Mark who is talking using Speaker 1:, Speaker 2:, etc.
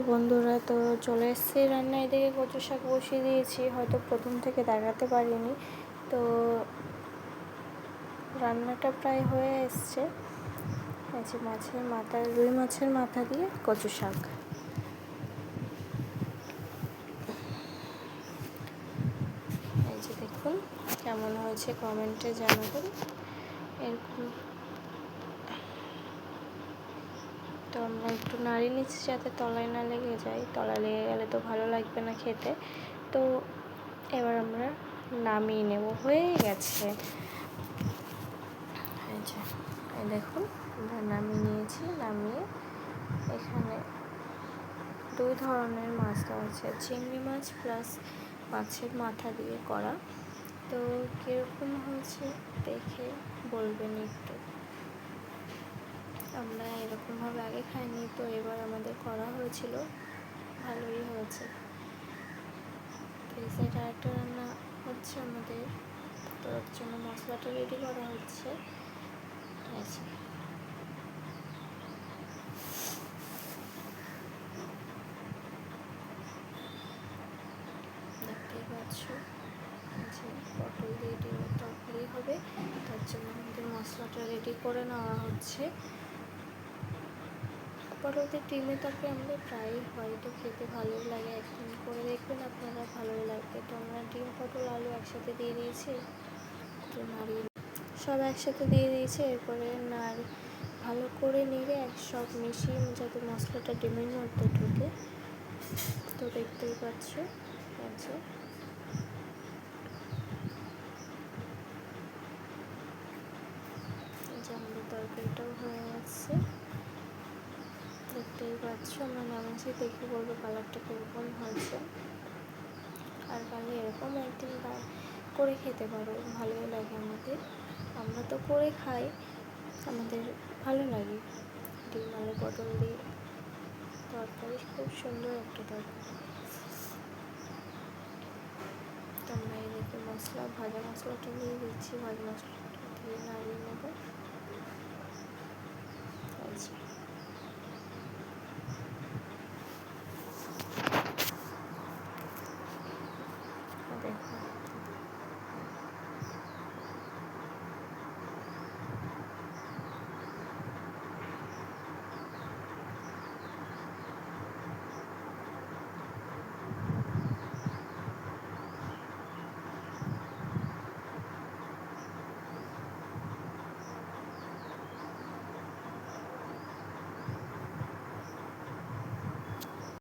Speaker 1: বন্ধুরা, তো চলে এসেছি রান্না। এদিকে কচু শাক বসিয়ে দিয়েছি, হয়তো প্রথম থেকে দেখাতে পারিনি। তো রান্নাটা প্রায় হয়ে এসছে। এই যে মাছের মাথা, রুই মাছের মাথা দিয়ে কচু শাক। এই যে দেখুন কেমন হয়েছে, কমেন্টে জানাবেন। এরকম তো আমরা একটু নাড়িয়ে নিচ্ছি যাতে তলায় না লেগে যায়। তলায় লেগে গেলে তো ভালো লাগবে না খেতে। তো এবার আমরা নামিয়ে নেব, হয়ে গেছে। এই দেখুন আমরা নামিয়ে নিয়েছি। নামিয়ে এখানে দুই ধরনের মাছ দেওয়া আছে, চিংড়ি মাছ প্লাস মাছের মাথা দিয়ে করা। তো কীরকম হয়েছে দেখে বলবেন একটু। আমরা এরকমভাবে আগে খাইনি, তো এবার আমাদের করা হয়েছিল, ভালোই হয়েছে। তো এই সাইড আরেকটা রান্না হচ্ছে আমাদের, তো ওর জন্য মশলাটা রেডি করা হচ্ছে। আচ্ছা, দেখতেই পাচ্ছ যে পটল দিয়ে ডিমের তরকারি হবে, তার জন্য আমাদের মশলাটা রেডি করে নেওয়া হচ্ছে। পটল দিয়ে ডিমের তরকারি আমাদের প্রায়ই হয়, তো খেতে ভালোই লাগে। একদিন করে দেখবেন আপনারা, ভালোই লাগবে। তো আমরা ডিম, পটল, আলু একসাথে দিয়ে দিয়েছি, তো নাড়িয়ে সব একসাথে দিয়ে দিয়েছি। এরপরে ভালো করে নেড়ে সব মিশিয়ে যাতে মশলাটা ডিমের মধ্যে ঢুকে। তো দেখতেই পাচ্ছ আছে। যে আমাদের তরকারিটাও হয়ে যাচ্ছে, দেখতেই পাচ্ছ। আমরা নামিয়েছি, দেখে বলবো কালারটা কীরকম হয়েছে। আর পারলে এরকম একদিন করে খেতে পারো, ভালোই লাগে আমাদের। আমরা তো করে খাই, আমাদের ভালো লাগে। ডিম, আলু, পটল দিয়ে তরকারি, খুব সুন্দর একটা তরকারি। তো আমরা এদিকে ভাজা মশলাটা দিয়ে দিচ্ছি, ভাজা মশলাটা দিয়ে নাড়িয়ে নেব। আচ্ছা,